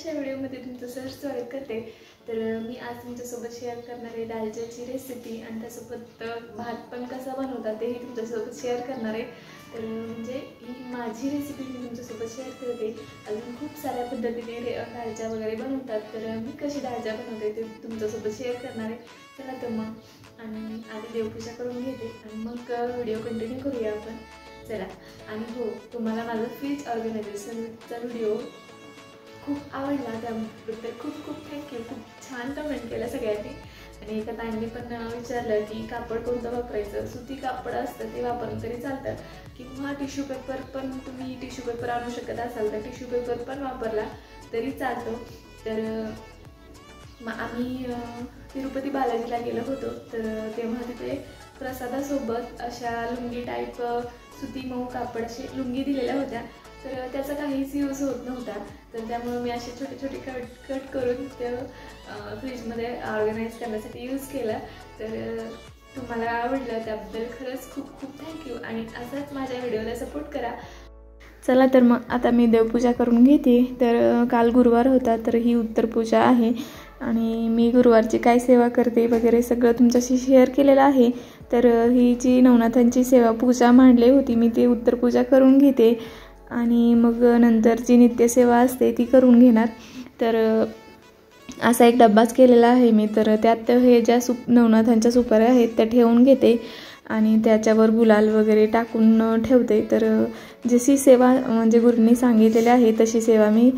छानशा व्हिडिओमध्ये तुमचं सहर्ष स्वागत करते। तर मी आज तुमच्यासोबत शेअर करणार आहे दालच्याची रेसिपी आणि त्यासोबत भात पण कसा बनवतात तेही तुमच्यासोबत शेअर करणार आहे। तर म्हणजे ही माझी रेसिपी मी तुमच्यासोबत शेअर करते। अजून खूप साऱ्या पद्धतीने दालच्या वगैरे बनवतात, तर मी कशी दालच्या बनवते ते तुमच्यासोबत शेअर करणार आहे। चला तर मग आणि आधी देवपूजा करून घेते आणि मग व्हिडिओ कंटिन्यू करूया आपण। चला। आणि हो, तुम्हाला माझा फ्रीज ऑर्गनायझेशनचा व्हिडिओ खूप आवडला, त्याबद्दल खूप खूप थँक्यू। खूप छान कमेंट केलं सगळ्यांनी आणि एका ताईंनी पण विचारलं की कापड कोणतं वापरायचं। सुती कापड असतं ते वापरलं तरी चालतं किंवा टिश्यू पेपर पण, तुम्ही टिश्यू पेपर आणू शकत असाल तर टिश्यू पेपर पण वापरला तरी चालतो। तर आम्ही तिरुपती बालाजीला गेलो होतो, तर तेव्हा तिथे प्रसादासोबत अशा लुंगी टाईप सुती मऊ कापड असे लुंगी दिलेल्या होत्या, तर त्याचा काहीच यूज होत नव्हता। तर त्यामुळे मी असे छोटे छोटे कट करून ते फ्रीजमध्ये ऑर्गनाइज करण्यासाठी यूज केलं। तर तुम्हाला आवडलं त्याबद्दल खरंच खूप खूप थँक्यू आणि असंच माझ्या व्हिडिओला सपोर्ट करा। चला तर मग आता मी देवपूजा करून घेते। तर काल गुरुवार होता, तर ही उत्तर पूजा आहे आणि मी गुरुवारची काय सेवा करते वगैरे सगळं तुमच्याशी शेअर केलेलं आहे। तर ही जी नवनाथांची सेवा पूजा मांडली होती मी ती उत्तर पूजा करून घेते आणि मग नंतर जी नित्यसेवा असते ती करून घेणार। तर असा एक डब्बाच केलेला आहे मी, तर त्यात हे ज्या नवनाथांच्या सुपाऱ्या आहेत त्या ठेवून घेते आणि त्याच्यावर गुलाल वगैरे टाकून ठेवते। तर जशी सेवा म्हणजे गुरूंनी सांगितलेली आहे तशी सेवा मी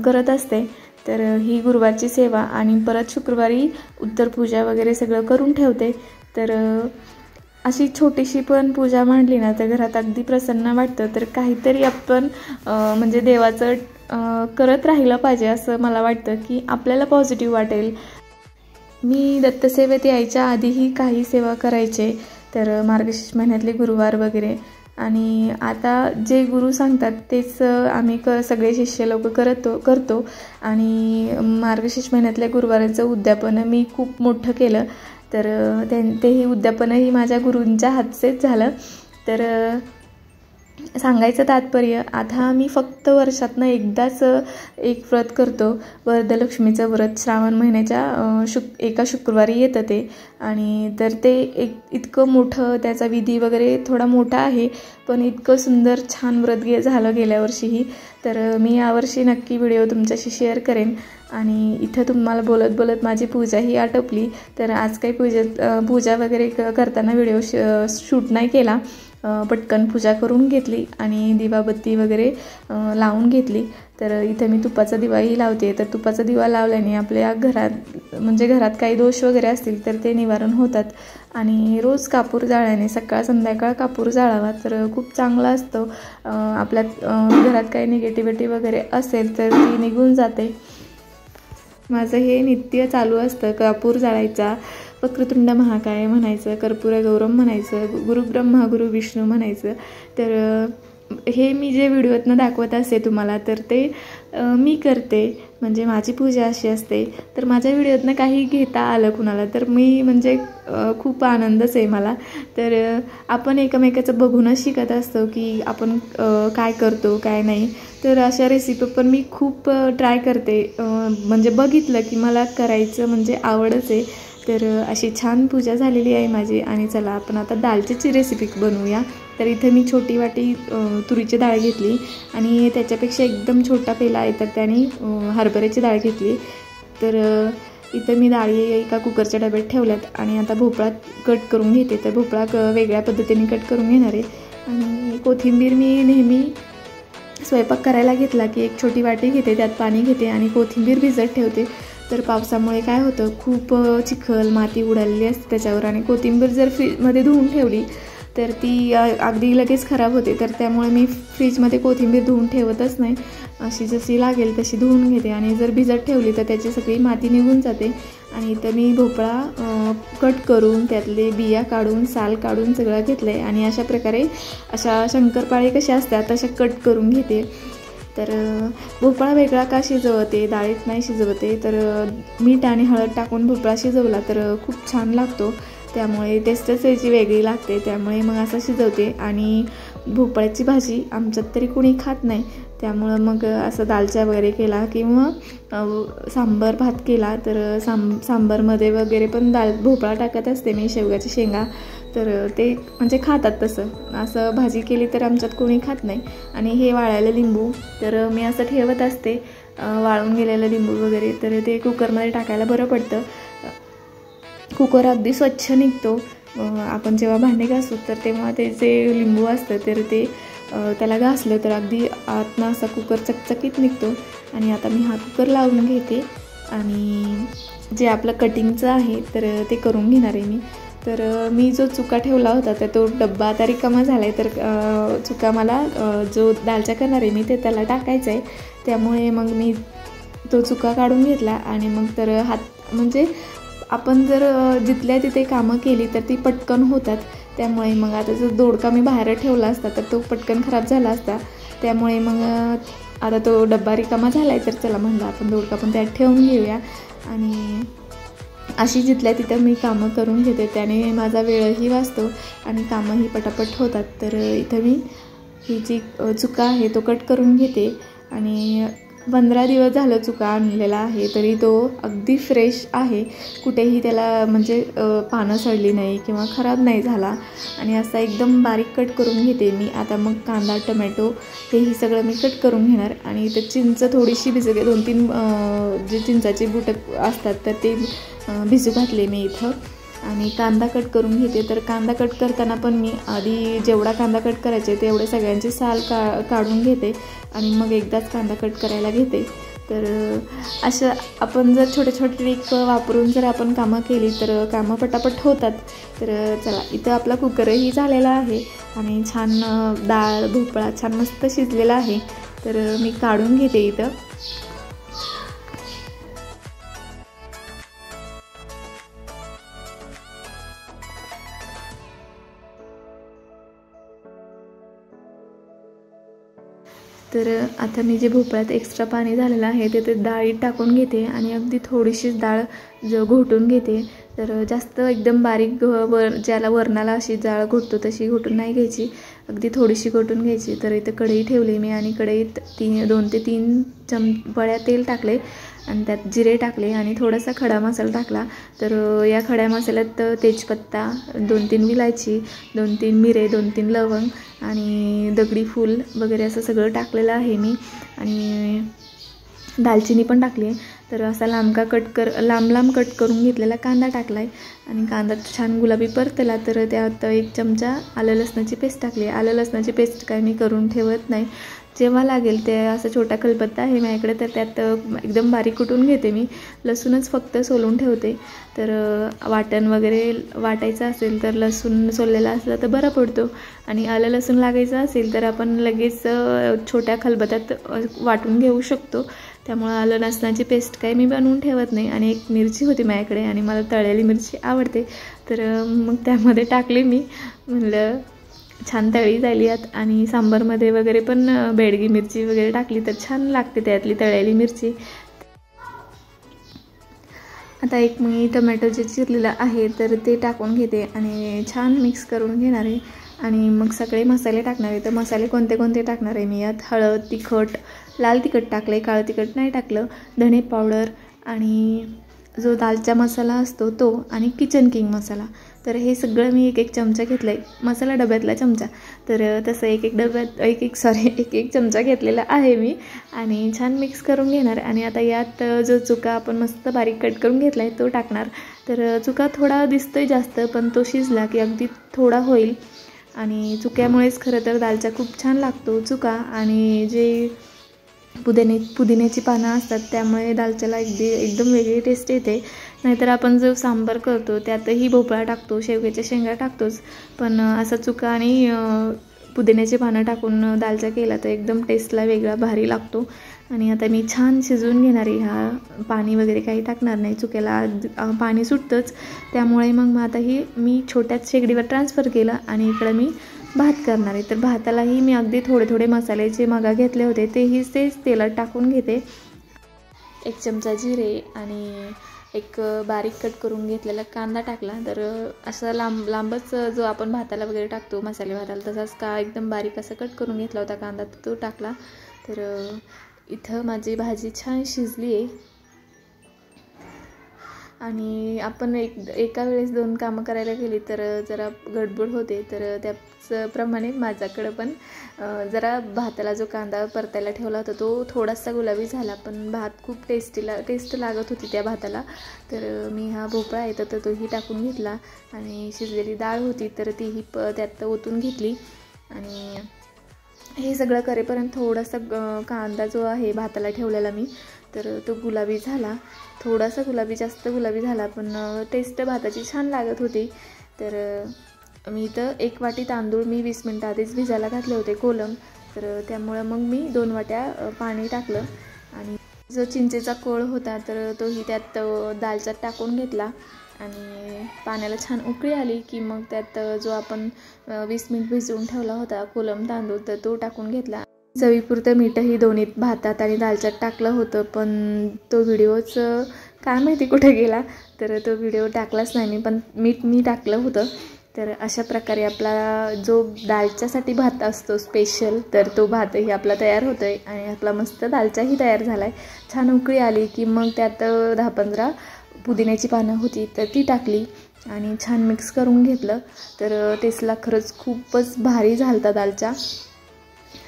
करत असते। तर ही गुरुवारची सेवा आणि परत शुक्रवारी उत्तर पूजा वगैरे सगळं करून ठेवते। तर अशी छोटीशी पण पूजा मांडली ना तर घरात अगदी प्रसन्न वाटतं। तर काहीतरी आपण म्हणजे देवाचं करत राहिलं पाहिजे असं मला वाटतं की आपल्याला पॉझिटिव्ह वाटेल। मी दत्तसेवेत यायच्या आधीही काही सेवा करायचे, तर मार्गशीर्ष महिन्यातले गुरुवार वगैरे, आणि आता जे गुरु सांगतात तेच आम्ही सगळे शिष्य लोक करतो आणि मार्गशीर्ष महिन्यातल्या गुरुवाराचं उद्यापन मी खूप मोठं केलं। तर तेही उद्यापनही माझ्या गुरूंच्या हातचेच झालं। तर सांगायचं तात्पर्य, आता मी फक्त वर्षातनं एकदाच एक व्रत करतो, वरदलक्ष्मीचं व्रत। श्रावण महिन्याच्या एका शुक्रवारी येतं ते, आणि तर ते इतकं मोठं, त्याचा विधी वगैरे थोडा मोठा आहे, पण इतकं सुंदर छान व्रत झालं गेल्या वर्षीही। तर मी यावर्षी नक्की व्हिडिओ तुमच्याशी शेअर करेन। आणि इथं तुम्हाला बोलत बोलत माझी पूजाही आटोपली। तर आज काही पूजा वगैरे करताना व्हिडिओ शूट नाही केला, पटकन पूजा करून घेतली आणि दिवाबत्ती वगैरे लावून घेतली। तर इथं मी तुपाचा दिवाही लावते। तर तुपाचा दिवा लावल्याने आपल्या घरात म्हणजे घरात काही दोष वगैरे असतील तर ते निवारण होतात आणि रोज कापूर जाळल्याने सकाळ संध्याकाळ कापूर जाळावा तर खूप चांगला असतो। आपल्या घरात काही निगेटिव्हिटी वगैरे असेल तर ती निघून जाते। माझं हे नित्य चालू असतं, कापूर जाळायचा, वक्रतुंड महाकाय म्हणायचं, कर्पूर गौरम म्हणायचं, गुरुब्रह्मा गुरु विष्णू म्हणायचं। तर हे मी जे व्हिडिओतनं दाखवत असते तुम्हाला तर ते मी करते, म्हणजे माझी पूजा अशी असते। तर माझ्या व्हिडिओतनं काही घेता आलं कुणाला तर मी म्हणजे खूप आनंदच आहे मला। तर आपण एकमेकाचं बघूनच शिकत असतो की आपण काय करतो काय नाही। तर अशा रेसिपी पण मी खूप ट्राय करते, म्हणजे बघितलं की मला करायचं म्हणजे आवडच आहे। तर अशी छान पूजा झालेली आहे माझी आणि चला आपण आता दालच्याची रेसिपी बनवूया। तर इथं मी छोटी वाटी तुरीची डाळ घेतली आणि त्याच्यापेक्षा एकदम छोटा पेला आहे तर त्याने हरभऱ्याची डाळ घेतली। तर इथं मी डाळी एका कुकरच्या डब्यात ठेवल्यात आणि आता भोपळा कट करून घेते। तर भोपळा वेगळ्या पद्धतीने कट करून घेणार आहे आणि कोथिंबीर मी नेहमी स्वयंपाक करायला घेतला की एक छोटी वाटी घेते, त्यात पाणी घेते आणि कोथिंबीर भिजत ठेवते। तर पावसामुळे काय होतं, खूप चिखल माती उडालेली असते त्याच्यावर आणि कोथिंबीर जर फ्रीजमध्ये धुवून ठेवली तर ती अगदी लगेच खराब होते। तर त्यामुळे मी फ्रीजमध्ये कोथिंबीर धुवून ठेवतच नाही, अशी जशी लागेल तशी धुवून घेते आणि जर भिजत ठेवली तर त्याची सगळी माती निघून जाते। आणि इथं मी भोपळा कट करून त्यातले बिया काढून साल काढून सगळं घेतलं आहे आणि अशा प्रकारे अशा शंकरपाळे कशा असतात तशा कट करून घेते। तर भोपळा वेगळा का शिजवते, डाळीत नाही शिजवते, तर मीठ आणि हळद टाकून भोपळा शिजवला तर खूप छान लागतो, त्यामुळे टेस्टच याची वेगळी लागते, त्यामुळे मग असं शिजवते। आणि भोपळ्याची भाजी आमच्यात तरी कोणी खात नाही, त्यामुळं मग असं दालच्या वगैरे केला किंवा सांबार भात केला तर सांबारमध्ये वगैरे पण भोपळा टाकत असते मी, शेवगाची शेंगा. तर ते म्हणजे खातात तसं. असं भाजी केली तर आमच्यात कोणी खात नाही. आणि हे वाळलेलं लिंबू तर मी असं ठेवत असते, वाळून गेलेलं लिंबू वगैरे, तर ते कुकरमध्ये टाकायला बरं पडतं. कुकर अगदी स्वच्छ निघतो. आपण जेव्हा भांडे घासू तर तेव्हा ते जे लिंबू असतं तर ते त्याला घासलं तर अगदी आतनं असा कुकर चकचकीत निघतो. आणि आता मी हा कुकर लावून घेते आणि जे आपलं कटिंगचं आहे तर ते करून घेणार आहे मी. तर मी जो चुका ठेवला होता तर तो डब्बा आता रिकामा झाला आहे. तर चुका मला जो दालचा करणार आहे मी ते त्याला टाकायचं आहे. त्यामुळे मग मी तो चुका काढून घेतला आणि मग तर हात म्हणजे आपण जर जिथल्या तिथे कामं केली तर ती पटकन होतात. त्यामुळे मग आता जर दोडका मी बाहेर ठेवला असता तर तो पटकन खराब झाला असता. त्यामुळे मग आता तो डब्बा रिकामा झाला आहे तर चला म्हणलं आपण दोडका पण त्यात ठेवून घेऊया. आणि अशी जिथल्या तिथं मी कामं करून घेते, त्याने माझा वेळही वाचतो आणि कामंही पटापट होतात. तर इथं मी ही जी चुका आहे तो कट करून घेते. आणि 15 दिवस झालं चुका आणलेला आहे तरी तो अगदी फ्रेश आहे. कुठेही त्याला म्हणजे पानं सडली नाही किंवा खराब नाही झाला. आणि असा एकदम बारीक कट करून घेते मी. आता मग कांदा, टमॅटो हेही सगळं मी कट करून घेणार. आणि इथं चिंच थोडीशी भिजू 2-3 जे चिंचाचे बुटं असतात तर ते भिजू घातले मी इथं. आणि कांदा कट करून घेते. तर कांदा कट करताना पण मी आधी जेवढा कांदा कट करायचे तेवढे सगळ्यांची साल काढून घेते आणि मग एकदाच कांदा कट करायला घेते. तर अशा आपण जर छोटे छोटे ट्रिक वापरून जर आपण कामं केली तर कामं पटापट होतात. तर चला इथं आपला कुकरही झालेला आहे आणि छान डाळ भोपळा छान मस्त शिजलेला आहे. तर मी काढून घेते इथं. तर आता मी जे भोपळ्यात एक्स्ट्रा पाणी झालेलं आहे ते डाळीत टाकून घेते आणि अगदी थोडीशीच डाळ घोटून घेते. तर जास्त एकदम बारीक ज्याला वरणाला अशी डाळ घोटतो तशी घोटून नाही घ्यायची, अगदी थोडीशी घोटून घ्यायची. तर इथं कढई ठेवली मी आणि कढईत 2 ते 3 पळ्या तेल टाकले आणि त्यात जिरे टाकले आणि थोडासा खडा मसाला टाकला. तर या खड्या मसाल्यात तेजपत्ता, 2-3 विलायची, 2-3 मिरे, 2-3 लवंग आणि दगडी फूल वगैरे असं सगळं टाकलेलं आहे मी. आणि दालचिनी पण टाकली आहे. तर असा लांब लांब कट करून घेतलेला कांदा टाकला आहे आणि कांदा छान गुलाबी परतला. तर त्यात 1 चमचा आलं लसणाची पेस्ट टाकली. आलं लसणाची पेस्ट काय मी करून ठेवत नाही, जेव्हा लागेल ते असं छोटा खलबत्ता आहे माझ्याकडे तर त्यात एकदम बारीक कुटून घेते मी. लसूणच फक्त सोलून ठेवते. तर वाटण वगैरे वाटायचं असेल तर लसूण सोललेला असला तर बरा पडतो. आणि आलं लसूण लागायचं असेल तर आपण लगेच छोट्या खलबत्त्यात वाटून घेऊ शकतो. त्यामुळं आलं लसणाची पेस्ट काही मी बनवून ठेवत नाही. आणि 1 मिरची होती माझ्याकडे आणि मला तळलेली मिरची आवडते तर मग त्यामध्ये टाकली मी. म्हणलं छान तळी झाली यात. आणि सांबारमध्ये वगैरे पण बेडगी मिरची वगैरे टाकली तर छान लागते त्यातली तळलेली मिरची. आता एक मी टमॅटो जे चिरलेलं आहे तर ते टाकून घेते आणि छान मिक्स करून घेणार आहे. आणि मग सगळे मसाले टाकणार आहे. तर मसाले कोणते कोणते टाकणार आहे मी यात? हळद, तिखट, लाल तिखट टाकले, काळं तिखट नाही टाकलं, धणे पावडर आणि जो दालचा मसाला असतो तो आणि किचन किंग मसाला. तर हे सगळं मी 1-1 चमचा घेतला आहे, मसाला डब्यातला चमचा. तर तसं 1-1 डब्यात 1-1 चमचा घेतलेला आहे मी. आणि छान मिक्स करून घेणार. आणि आता यात जो चुका आपण मस्त बारीक कट करून घेतला आहे तो टाकणार. तर चुका थोडा दिसतोय जास्त पण तो शिजला की अगदी थोडा होईल. आणि चुक्यामुळेच खरं तर दालचा खूप छान लागतो चुका. आणि जे पुदिन्याची पानं असतात त्यामुळे दालच्याला एकदम वेगळी टेस्ट येते. नाहीतर आपण जो सांबार करतो त्यातही भोपळा टाकतो, शेवग्याच्या शेंगा टाकतोच, पण असा चुका आणि पुदिन्याची पानं टाकून दालचा केला तर एकदम टेस्टला वेगळा भारी लागतो. आणि आता मी छान शिजवून घेणार आहे. हा पाणी वगैरे काही टाकणार नाही, चुक्याला पाणी सुटतंच. त्यामुळे मग आता ही मी छोट्याच शेगडीवर ट्रान्सफर केलं आणि इकडं मी भात करणार आहे. तर भातालाही मी अगदी थोडे मसाल्याचे मगा घेतले होते तेही तेच तेलात टाकून घेते. 1 चमचा जिरे आणि 1 बारीक कट करून घेतलेला कांदा टाकला. तर असं लांबच जो आपण भाताला वगैरे टाकतो मसाले भाताला तसाच एकदम बारीक असं कट करून घेतला होता कांदा तो टाकला. तर इथं माझी भाजी छान शिजली आहे आणि आपण एका वेळेस 2 कामं करायला गेली तर जरा गडबड होते. तर त्याचप्रमाणे माझ्याकडं पण जरा भाताला जो कांदा परतायला ठेवला होता तो थोडासा गुलाबी झाला, पण भात खूप टेस्ट लागत होती त्या भाताला. तर मी हा भोपळा आहे तर तोही टाकून घेतला आणि शिजलेली डाळ होती तर तीही त्यात ओतून घेतली. आणि हे सगळं करेपर्यंत थोडासा कांदा जो आहे भाताला ठेवलेला मी तर तो गुलाबी झाला, थोडासा गुलाबी, जास्त गुलाबी झाला, पण टेस्ट भाताची छान लागत होती. तर मी इथं 1 वाटी तांदूळ मी 20 मिनटं आधीच भिजायला घातले होते कोलम, तर त्यामुळं मग मी 2 वाट्या पाणी टाकलं आणि जो चिंचेचा कोळ होता तर तोही त्यात दालच्यात टाकून घेतला आणि पाण्याला छान उकळी आली की मग त्यात जो आपण 20 मिनिट भिजवून ठेवला होता कोलम तांदूळ तर तो टाकून घेतला. चवीपुरतं मीठही दोन्ही भातात आणि दालच्यात टाकलं होतं, पण तो व्हिडिओच काय माहिती कुठे गेला, तर तो व्हिडिओ टाकलाच नाही मी, पण मीठ मी टाकलं होतं. तर अशा प्रकारे आपला जो दालच्यासाठी भात असतो स्पेशल तर तो भातही आपला तयार होतो आहे आणि आपला मस्त दालचाही तयार झाला आहे. छान उकळी आली की मग त्यात 10-15 पुदिन्याची पानं होती तर ती टाकली आणि छान मिक्स करून घेतलं. तर टेस्टला खरंच खूपच भारी झालता दालचा.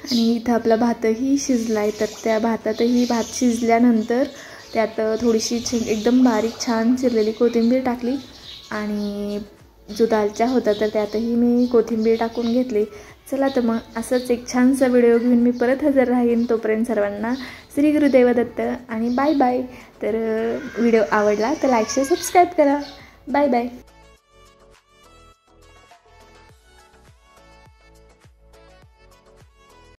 आणि इथं आपला भातही शिजला आहे तर त्या भातातही भात शिजल्यानंतर त्यात थोडीशी एकदम बारीक छान चिरलेली कोथिंबीर टाकली आणि जो दालचा होता तर त्यातही मी कोथिंबीर टाकून घेतली. चला तर मग असंच एक छानसा व्हिडिओ घेऊन मी परत हजर राहीन. तोपर्यंत सर्वांना श्री गुरुदेव दत्त आणि बाय बाय. तर व्हिडिओ आवडला तर लाईक शेअर सबस्क्राईब करा. Bye bye.